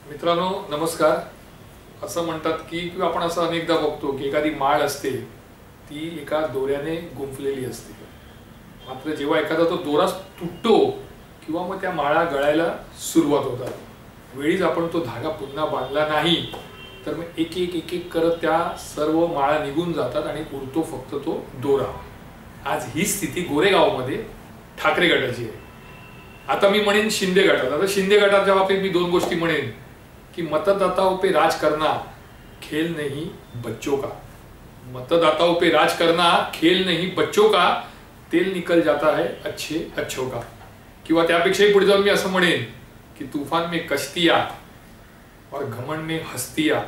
मित्रांनो नमस्कार। असं म्हणतात की किंवा आपण असं अनेकदा बघतो की एखादी माळ असते ती एका दोऱ्याने गुंफलेली असते, मात्र जेव्हा एखादा तो दोरा तुटतो किंवा मग त्या माळा गळायला सुरुवात होतात, वेळीच आपण तो धागा पुन्हा बांधला नाही तर मग एक एक एक एक करत त्या सर्व माळा निघून जातात आणि उरतो फक्त तो दोरा। आज ही स्थिती गोरेगावमध्ये ठाकरे गटाची आहे। आता मी म्हणेन शिंदे गटात। आता शिंदे गटाच्या बाबतीत मी दोन गोष्टी म्हणेन कि मतदाताओं पे राज करना खेल नहीं बच्चों का। मतदाताओं पे राज करना खेल नहीं बच्चों का, तेल निकल जाता है अच्छे अच्छों का। किंवा त्यापेक्षाही पुढे जाऊन मी असं म्हणेन कि तूफान में कश्तियां और घमंड में हस्तियां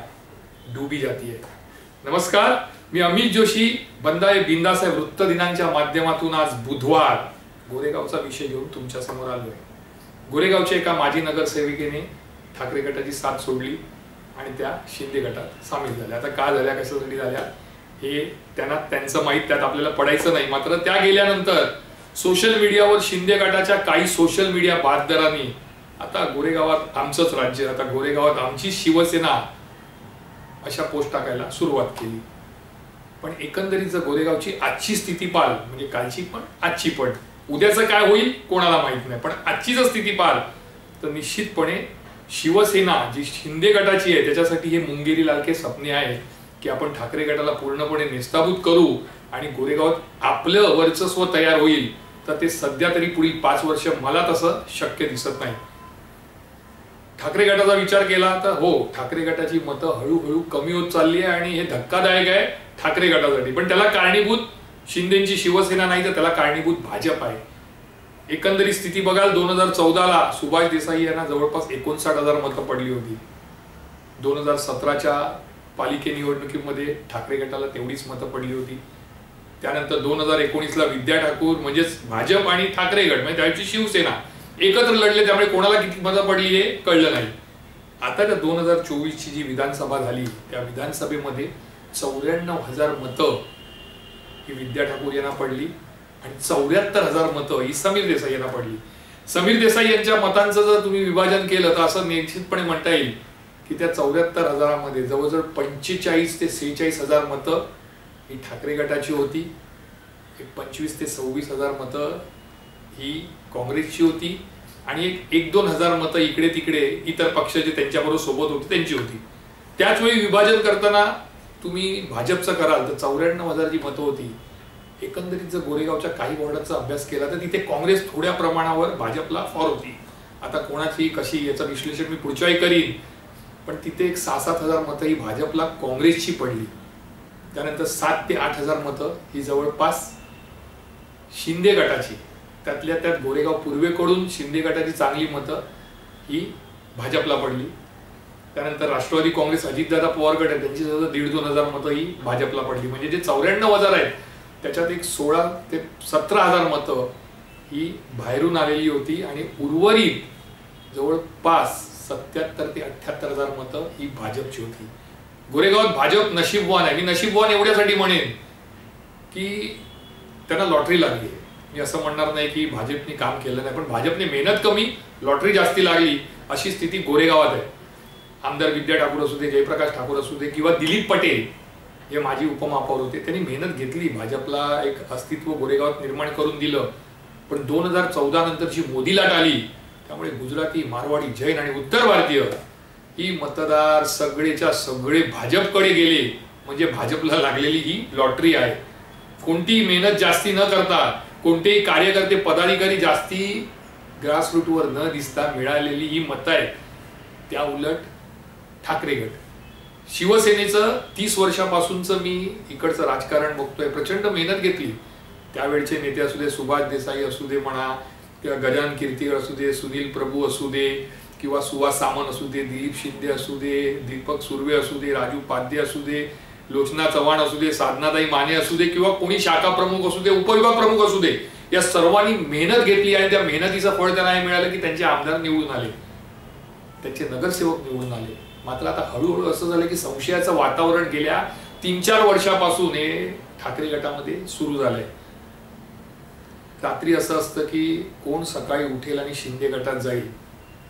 डूबी जाती है। नमस्कार, मी अमित जोशी बंदाए बिंदास आहे वृत्त दिनांच्या माध्यमातून आज बुधवार गोरेगावचा विषय घेऊन तुमच्या समोर आलोय। गोरेगावच्या एका माजी नगरसेविकेने ठाकरे गटाची साथ सोडली आणि त्या शिंदे गटात सामील झाल्या। आता का झाल्या, कशासाठी झाल्या हे त्यांना त्यांचं माहित, त्यात आपल्याला पडायचं नाही। मात्र त्या गेल्यानंतर सोशल मीडियावर शिंदे गटाच्या काही सोशल मीडिया बाददारांनी आता गोरेगावात आमचंच राज्य, आता गोरेगावात आमची शिवसेना अशा पोस्ट टाकायला सुरुवात केली। पण एकंदरीत जर गोरेगावची आजची स्थिती पाल, म्हणजे कालची पण आजची पण, उद्याचं काय होईल कोणाला माहित नाही, पण आजची जर स्थिती पाल तर निश्चितपणे शिवसेना जी शिंदे गटाची आहे त्याच्यासाठी हे मुंगेरी लालके सपने आहे की आपण ठाकरे गटाला पूर्णपणे नेस्ताभूत करू आणि गोरेगावात आपलं वर्चस्व तयार होईल। तर ते सध्या तरी पुढील 5 वर्ष मला तसं शक्य दिसत नाही। ठाकरे गटाचा विचार केला तर हो, ठाकरे गटाची मतं हळूहळू कमी होत चालली आहे आणि हे धक्कादायक आहे ठाकरे गटासाठी। पण त्याला कारणीभूत शिंदेची शिवसेना नाही तर त्याला कारणीभूत भाजप आहे। एकंदरीत स्थिती बघाल, 2014ला सुभाष देसाई यांना जवळपास 59,000 मतं पडली होती। 2017च्या पालिके निवडणुकीमध्ये ठाकरे गटाला तेवढीच मतं पडली होती। त्यानंतर 2019ला विद्या ठाकूर म्हणजेच भाजप आणि ठाकरे गट म्हणजे त्याची शिवसेना एकत्र लढले, त्यामुळे कोणाला किती मतं पडली हे कळलं नाही। आता त्या 2024ची जी विधानसभा झाली त्या विधानसभेमध्ये 94,000 मतं ही विद्या ठाकूर यांना पडली आणि 74,000 मतं ही समीर देसाई यांना पडली। समीर देसाई यांच्या मतांचं जर तुम्ही विभाजन केलं तर असं निश्चितपणे म्हणता येईल की त्या 74,000 मध्ये जवळजवळ 45 ते 46,000 मतं ही ठाकरे गटाची होती, 25 ते 26,000 मतं ही काँग्रेसची होती आणि 1-2 हजार मतं इकडे तिकडे इतर पक्ष जे त्यांच्याबरोबर सोबत होते त्यांची होती। त्याच वेळी विभाजन करताना तुम्ही भाजपचं कराल तर 94,000 जी मतं होती, एकंदरीत जर गोरेगावच्या काही वॉर्डाचा अभ्यास केला तर तिथे काँग्रेस थोड्या प्रमाणावर भाजपला फॉर होती। आता कोणाची कशी याचं विश्लेषण मी पुढच्या वेळी करीन, पण तिथे 6-7 हजार मतं ही भाजपला काँग्रेसची पडली। त्यानंतर 7 ते 8 हजार मतं ही जवळपास शिंदे गटाची, त्यातल्या त्यात गोरेगाव पूर्वेकडून शिंदे गटाची चांगली मतं ही भाजपला पडली। त्यानंतर राष्ट्रवादी काँग्रेस अजितदादा पवार गट आहे त्यांची जवळ 1.5-2 हजार मतं ही भाजपला पडली। म्हणजे जे 94,000 आहेत त्याच्यात 16 ते 17 हजार मतं ही बाहेरून आलेली होती आणि उर्वरित जवळपास 77 ते 78 हजार मतं ही भाजपची होती। गोरेगावात भाजप नशीबवान आहे। मी नशीबवान एवढ्यासाठी म्हणेन की त्यांना लॉटरी लागली आहे। मी असं म्हणणार नाही की भाजपने काम केलं नाही, पण भाजपने मेहनत कमी, लॉटरी जास्ती लागली अशी स्थिती गोरेगावात आहे। आमदार विद्या ठाकूर असू दे, जयप्रकाश ठाकूर असू दे किंवा दिलीप पटेल हे माजी उपमहापौर होते, त्यांनी मेहनत घेतली, भाजपला एक अस्तित्व गोरेगावात निर्माण करून दिलं। पण 2014 नंतरची मोदी लाट आली त्यामुळे गुजराती, मारवाडी, जैन आणि उत्तर भारतीय ही मतदार सगळेच्या सगळे भाजपकडे गेले। म्हणजे भाजपला लागलेली ही लॉटरी आहे। कोणतीही मेहनत जास्ती न करता, कोणतेही कार्यकर्ते पदाधिकारी जास्ती ग्रासरूटवर न दिसता मिळालेली ही मतं आहेत। त्या उलट ठाकरे गट, शिवसेनेचं 30 वर्षापासूनचं मी इकडचं राजकारण बघतोय, प्रचंड मेहनत घेतली। त्यावेळचे नेते असू दे, सुभाष देसाई असू दे म्हणा किंवा गजानन कीर्तिकर असू दे, सुनील प्रभू असू दे किंवा सुहास सामंत असू दे, दिलीप शिंदे असू दे, दीपक सुर्वे असू दे, राजू पाध्ये असू दे, लोचना चव्हाण असू दे, साधनाताई माने असू दे किंवा कोणी शाखा प्रमुख असू दे, उपविभाग प्रमुख असू दे, या सर्वांनी मेहनत घेतली आणि त्या मेहनतीचं फळ त्यांना हे मिळालं की त्यांचे आमदार निवडून आले, त्यांचे नगरसेवक निवडून आले। मात्र आता हळूहळू असं झालं की संशयाचं वातावरण गेल्या 3-4 वर्षापासून हे ठाकरे गटामध्ये सुरू झालंय। रात्री असं असतं की कोण सकाळी उठेल आणि शिंदे गटात जाईल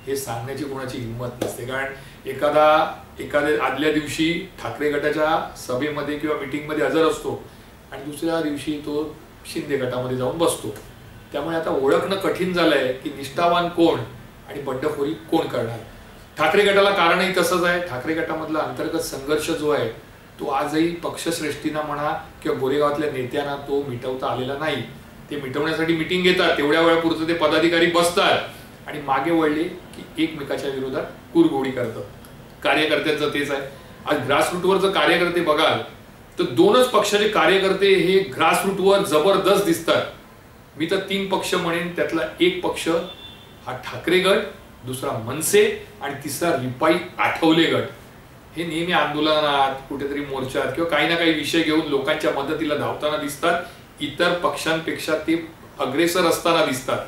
हे सांगण्याची कोणाची हिंमत नसते. कारण एखाद्या आदल्या दिवशी ठाकरे गटाच्या सभेमध्ये किंवा मीटिंगमध्ये हजर असतो आणि दुसऱ्या दिवशी तो शिंदे गटामध्ये जाऊन बसतो. त्यामुळे आता ओळखणं कठीण झालंय की निष्ठावान कोण आणि बंडखोरी कोण करणार. ठाकरे गटाला कारणही तसंच आहे. ठाकरे गटामधला अंतर्गत संघर्ष जो आहे तो आजही पक्षश्रेष्ठींना म्हणा किंवा गोरेगावातल्या नेत्यांना तो मिटवता आलेला नाही. ते मिटवण्यासाठी मिटिंग घेतात, तेवढ्या वेळापुरतं ते पदाधिकारी बसतात आणि मागे वळले की एकमेकाच्या विरोधात कुरघोडी करतात. कार्यकर्त्यांचं तेच आहे. आज ग्रासरूटवरचं कार्यकर्ते बघाल तर दोनच पक्षाचे कार्यकर्ते हे ग्रासरूटवर जबरदस्त दिसतात. मी तर 3 पक्ष म्हणेन, त्यातला एक पक्ष हा ठाकरे गट, दुसरा मनसे आणि तिसरा रिपाई आठवले गट. हे नेहमी आंदोलनात, कुठेतरी मोर्चात किंवा काही ना काही विषय घेऊन लोकांच्या मदतीला धावताना दिसतात. इतर पक्षांपेक्षा ते अग्रेसर असताना दिसतात.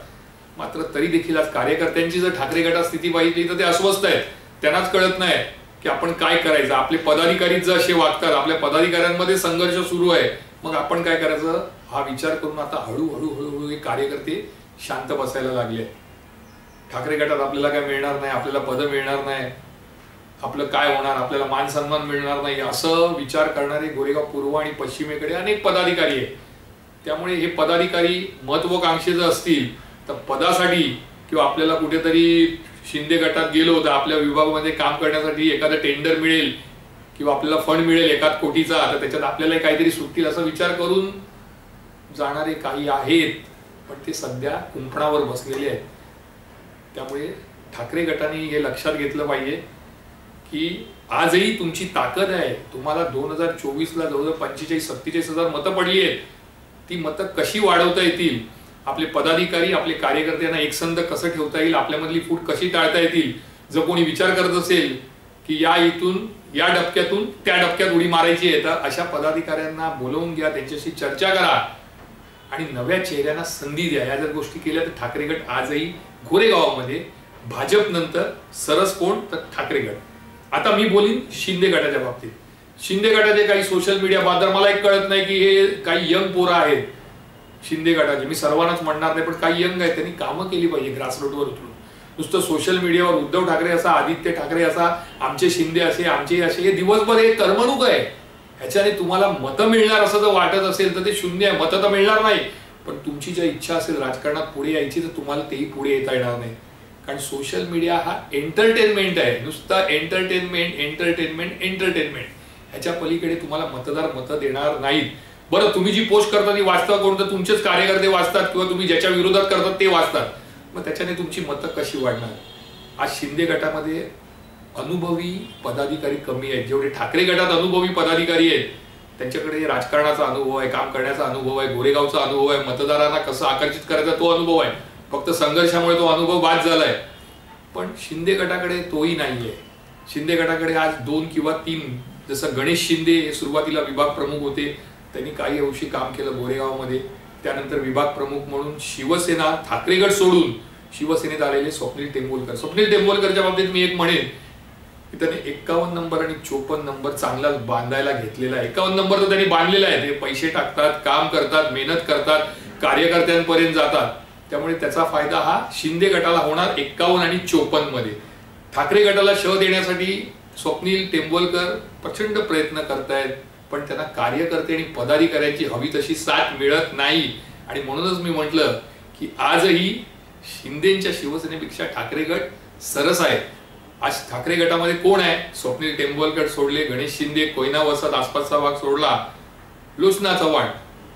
मात्र तरी देखील आज कार्यकर्त्यांची जर ठाकरे गटात स्थिती पाहिली तर ते अस्वस्थ आहेत. त्यांनाच कळत नाही की आपण काय करायचं. आपले पदाधिकारी जर असे वागतात, आपल्या पदाधिकाऱ्यांमध्ये संघर्ष सुरू आहे, मग आपण काय करायचं हा विचार करून आता हळूहळू हे कार्यकर्ते शांत बसायला लागले. ठाकरे गटात आपल्याला काय मिळणार नाही, आपल्याला पदं मिळणार नाही, आपलं काय होणार, आपल्याला मान सन्मान मिळणार नाही, असं विचार करणारे गोरेगाव पूर्व आणि पश्चिमेकडे अनेक पदाधिकारी आहेत. त्यामुळे हे पदाधिकारी महत्वाकांक्षी जर असतील तर पदासाठी किंवा आपल्याला कुठेतरी शिंदे गटात गेलो तर आपल्या विभागामध्ये काम करण्यासाठी एखादा टेंडर मिळेल किंवा आपल्याला फंड मिळेल 1 कोटीचा, तर त्याच्यात आपल्याला काहीतरी सुटतील असा विचार करून जाणारे काही आहेत. पण ते सध्या कुंपणावर बसलेले आहेत. त्यामुळे ठाकरे गटाने हे लक्षात घेतलं पाहिजे की आजही तुमची ताकद आहे. तुम्हाला 2024ला जवळजवळ 45-47 हजार मतं पडली आहेत. ती मतं कशी वाढवता येतील, आपले पदाधिकारी आपले कार्यकर्त्यांना एकसंध कसं ठेवता येईल, आपल्यामधली फूट कशी टाळता येतील, जर कोणी विचार करत असेल की या डबक्यातून त्या डबक्यात उडी मारायची आहे, तर अशा पदाधिकाऱ्यांना बोलवून घ्या, त्यांच्याशी चर्चा करा आणि नव्या चेहऱ्यांना संधी द्या. या जर गोष्टी केल्या तर ठाकरे गट आजही गोरेगावामध्ये भाजप नंतर सरस कोण तर ठाकरे गट. आता मी बोलीन शिंदे गटाच्या बाबतीत. शिंदे गटाचे काही सोशल मीडिया बाजार मला एक कळत नाही की हे काही यंग पोरं आहेत शिंदे गटाचे. मी सर्वांनाच म्हणणार नाही, पण काही यंग आहेत, त्यांनी कामं केली पाहिजे ग्रासरूटवर उतरून. नुसतं सोशल मीडियावर उद्धव ठाकरे असा, आदित्य ठाकरे असा, आमचे शिंदे असे, आमचे असे, हे दिवसभर हे करमणूक आहे. ह्याच्याने तुम्हाला मतं मिळणार असं जर वाटत असेल तर ते शून्य आहे. मतं तर मिळणार नाही, पण तुमची जर इच्छा असेल राजकारणात पुढे यायची तर तुम्हाला तेही पुढे येता येणार नाही. कारण सोशल मीडिया हा एंटरटेनमेंट आहे, नुसता एंटरटेनमेंट. ह्याच्या पलीकडे तुम्हाला मतदार मतं देणार नाहीत. बरं, तुम्ही जी पोस्ट करता ती वाचता कोण तर तुमचेच कार्यकर्ते वाचतात किंवा तुम्ही ज्याच्या विरोधात करतात ते वाचतात. मग त्याच्याने तुमची मतं कशी वाढणार. आज शिंदे गटामध्ये अनुभवी पदाधिकारी कमी आहेत. जेवढे ठाकरे गटात अनुभवी पदाधिकारी आहेत त्यांच्याकडे राजकारणाचा अनुभव आहे, काम करण्याचा अनुभव आहे, गोरेगावचा अनुभव आहे, मतदारांना कसं आकर्षित करायचा तो अनुभव आहे. फक्त संघर्षामुळे तो अनुभव बाद झालाय. पण शिंदे गटाकडे तोही नाहीये. शिंदे गटाकडे आज 2 किंवा 3, जसं गणेश शिंदे हे सुरुवातीला विभाग प्रमुख होते, त्यांनी काही अंशी काम केलं गोरेगावमध्ये. त्यानंतर विभाग प्रमुख म्हणून शिवसेना ठाकरे गट सोडून शिवसेनेत आलेले स्वप्नील टेंबोलकरच्या बाबतीत मी एक म्हणेन की त्याने 51 नंबर आणि 54 नंबर चांगला बांधायला घेतलेला आहे. 51 नंबर तर त्यांनी बांधलेला आहे. ते पैसे टाकतात, काम करतात, मेहनत करतात, कार्यकर्त्यांपर्यंत जातात. त्यामुळे त्याचा फायदा हा शिंदे गटाला होणार 51 आणि 54 मध्ये. ठाकरे गटाला शह देण्यासाठी स्वप्नील टेंबोलकर प्रचंड प्रयत्न करतायत, पण त्यांना कार्यकर्ते आणि पदाधिकाऱ्यांची हवी तशी साथ मिळत नाही. आणि म्हणूनच मी म्हटलं की आजही शिंदेच्या शिवसेनेपेक्षा ठाकरे गट सरस आहे. आज ठाकरे गटामध्ये कोण आहे. स्वप्नील टेंबोलकर सोडले, गणेश शिंदे, कोयना वसाहत आसपासचा भाग सोडला, लोचना चव्हाण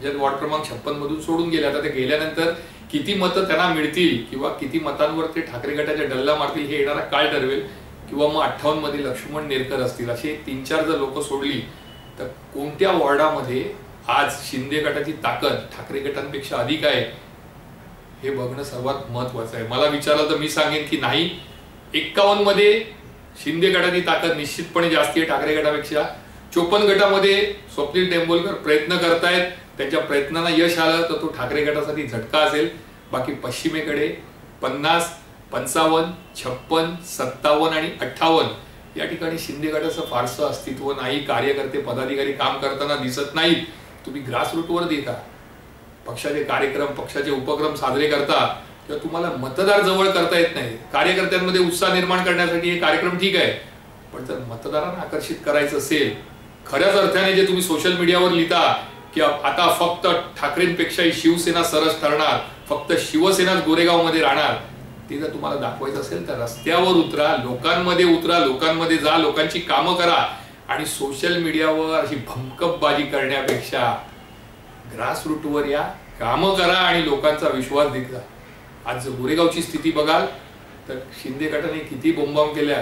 ज्यात वॉर्ड क्रमांक 56 मधून सोडून गेले. आता ते गेल्यानंतर किती मतं त्यांना मिळतील किंवा किती मतांवर ते ठाकरे गटाच्या डल्ला मारतील हे येणारा काळ ठरवेल. किंवा मग 58 मध्ये लक्ष्मण नेरकर असतील, असे 3-4 जर लोक सोडली तर कोणत्या वॉर्डामध्ये आज शिंदे गटाची ताकद ठाकरे गटांपेक्षा अधिक आहे हे बघणं सर्वात महत्वाचं आहे. मला विचारलं तर मी सांगेन की नाही, 51 मध्ये शिंदे गटाची ताकद निश्चितपणे जास्ती आहे ठाकरे गटापेक्षा. 54 गटामध्ये स्वप्नील टेंबोलकर प्रयत्न करतायत, त्यांच्या प्रयत्नांना यश आलं तर तो ठाकरे गटासाठी झटका असेल. बाकी पश्चिमेकडे 50, 55, 56, 57 आणि 58 या ठिकाणी शिंदे गटाचं फारसं अस्तित्व नाही. कार्यकर्ते पदाधिकारी काम करताना दिसत नाहीत. तुम्ही ग्रासरूटवर देखा, पक्षाचे कार्यक्रम, पक्षाचे उपक्रम साजरे करता किंवा तुम्हाला मतदार जवळ करता येत नाही, कार्यकर्त्यांमध्ये उत्साह निर्माण करण्यासाठी हे कार्यक्रम ठीक आहे, पण जर मतदारांना आकर्षित करायचं असेल, खऱ्याच अर्थाने जे तुम्ही सोशल मीडियावर लिहिता की आता फक्त ठाकरेंपेक्षाही शिवसेना सरस ठरणार, फक्त शिवसेनाच गोरेगावमध्ये राहणार, ते जर तुम्हाला दाखवायचं असेल तर रस्त्यावर उतरा, लोकांमध्ये जा, लोकांची कामं करा. आणि सोशल मीडियावर अशी भमकपबाजी करण्यापेक्षा ग्रासरूटवर या, कामं करा आणि लोकांचा विश्वास जिंका. आज गोरेगावची स्थिती बघाल तर शिंदे गटाने किती बोंबाबोंब केल्या,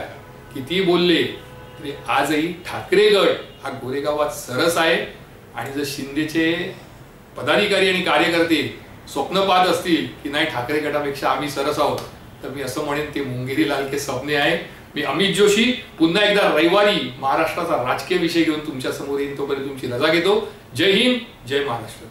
किती बोलले, तरी आजही ठाकरे गट हा गोरेगावात सरस आहे. आणि जर शिंदेचे पदाधिकारी आणि कार्यकर्ते स्वप्न पाहत असतील की नाही ठाकरे गटापेक्षा आम्ही सरस आहोत, तर मी असं म्हणेन ते मुंगेरी लाल के सपने आहे. मी अमित जोशी पुन्हा एकदा रविवारी महाराष्ट्राचा राजकीय विषय घेऊन तुमच्या समोर येईन. तोपर्यंत तुमची रजा घेतो. जय हिंद, जय महाराष्ट्र.